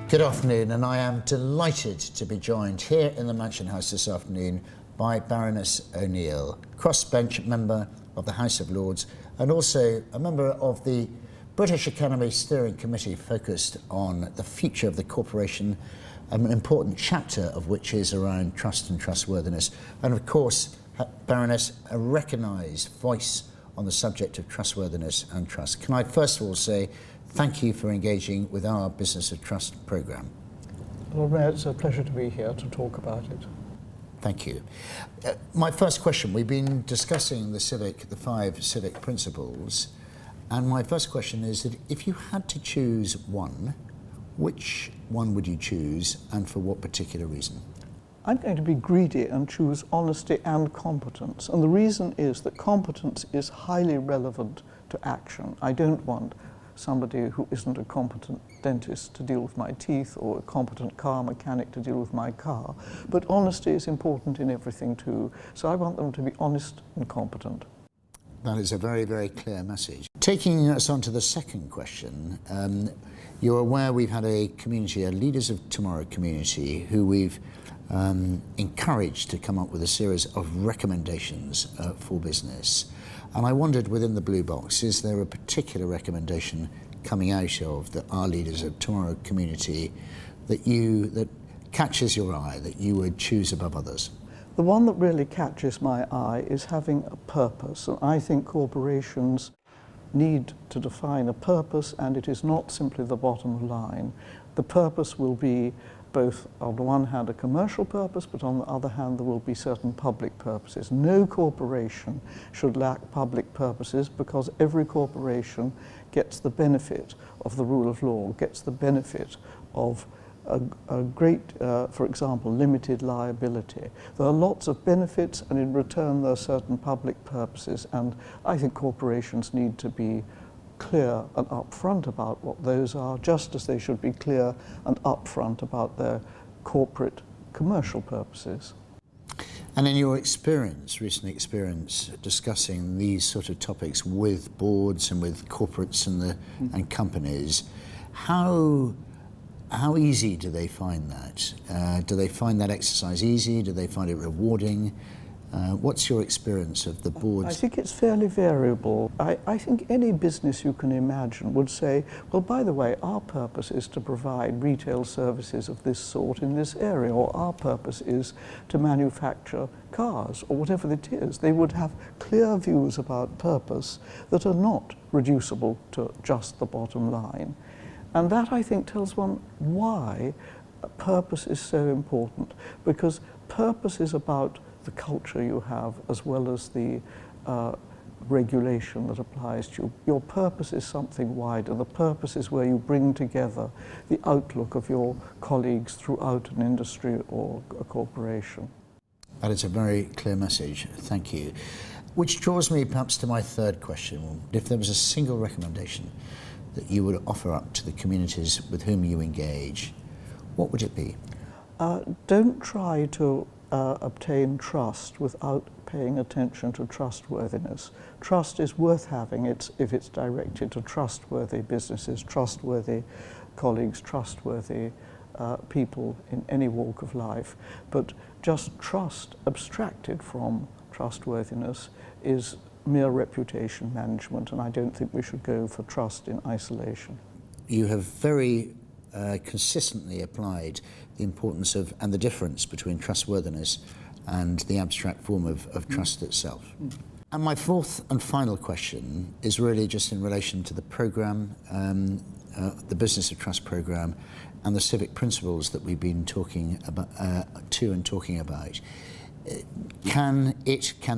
Good afternoon, and I am delighted to be joined here in the Mansion House this afternoon by Baroness O'Neill, crossbench member of the House of Lords and also a member of the British Academy Steering Committee focused on the future of the corporation, an important chapter of which is around trust and trustworthiness, and of course, Baroness, a recognised voice on the subject of trustworthiness and trust. Can I first of all say thank you for engaging with our Business of Trust programme. Lord Mayor, it's a pleasure to be here to talk about it. Thank you. My first question, we've been discussing the 5 civic principles, and my first question is that if you had to choose one, which one would you choose and for what particular reason? I'm going to be greedy and choose honesty and competence, and the reason is that competence is highly relevant to action. I don't want somebody who isn't a competent dentist to deal with my teeth or a competent car mechanic to deal with my car. But honesty is important in everything too. So I want them to be honest and competent. That is a very, very clear message. Taking us on to the second question, you're aware we've had a community, a Leaders of Tomorrow community, who we've encouraged to come up with a series of recommendations for business. And I wondered, within the blue box, is there a particular recommendation coming out of our Leaders of Tomorrow community that catches your eye, that you would choose above others? The one that really catches my eye is having a purpose. And I think corporations need to define a purpose, and it is not simply the bottom line. The purpose will be both, on the one hand, a commercial purpose, but on the other hand, there will be certain public purposes. No corporation should lack public purposes, because every corporation gets the benefit of the rule of law, gets the benefit of a great, for example, limited liability. There are lots of benefits, and in return there are certain public purposes, and I think corporations need to be clear and upfront about what those are, just as they should be clear and upfront about their corporate commercial purposes. And in your experience, recent experience, discussing these sort of topics with boards and with corporates and companies, how easy do they find that? Do they find that exercise easy? Do they find it rewarding? What's your experience of the boards? I think it's fairly variable. I think any business you can imagine would say, well, by the way, our purpose is to provide retail services of this sort in this area, or our purpose is to manufacture cars, or whatever it is. They would have clear views about purpose that are not reducible to just the bottom line. And that, I think, tells one why purpose is so important, because purpose is about the culture you have as well as the regulation that applies to you. Your purpose is something wider. The purpose is where you bring together the outlook of your colleagues throughout an industry or a corporation. That is a very clear message. Thank you. Which draws me perhaps to my third question. If there was a single recommendation that you would offer up to the communities with whom you engage, what would it be? Don't try to obtain trust without paying attention to trustworthiness. Trust is worth having if it's directed to trustworthy businesses, trustworthy colleagues, trustworthy people in any walk of life. But just trust abstracted from trustworthiness is mere reputation management, and I don't think we should go for trust in isolation. You have very consistently applied the importance of and the difference between trustworthiness and the abstract form of trust itself. And my fourth and final question is really just in relation to the programme, the Business of Trust programme, and the civic principles that we've been talking about, talking about. Can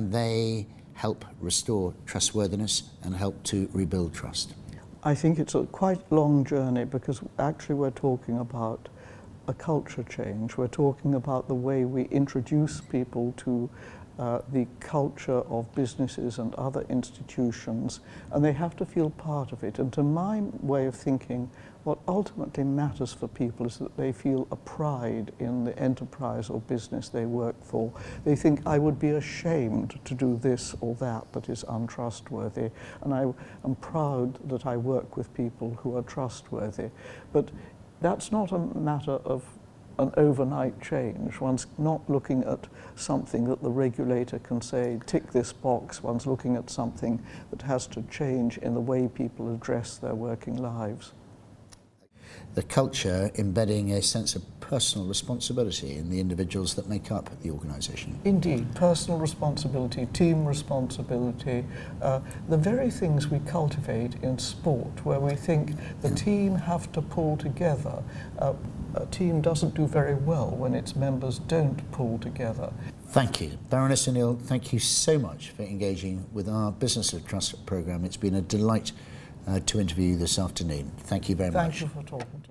they help restore trustworthiness and help to rebuild trust? I think it's a quite long journey, because actually we're talking about a culture change. We're talking about the way we introduce people to the culture of businesses and other institutions, and they have to feel part of it. And to my way of thinking, what ultimately matters for people is that they feel a pride in the enterprise or business they work for. They think, I would be ashamed to do this or that is untrustworthy, and I am proud that I work with people who are trustworthy. But That's not a matter of an overnight change. One's not looking at something that the regulator can say, tick this box. One's looking at something that has to change in the way people address their working lives. The culture embedding a sense of personal responsibility in the individuals that make up the organisation. Indeed, personal responsibility, team responsibility, the very things we cultivate in sport, where we think the team have to pull together. A team doesn't do very well when its members don't pull together. Thank you. Baroness O'Neill, thank you so much for engaging with our Business of Trust programme. It's been a delight to interview you this afternoon. Thank you very much. Thank you for talking to me.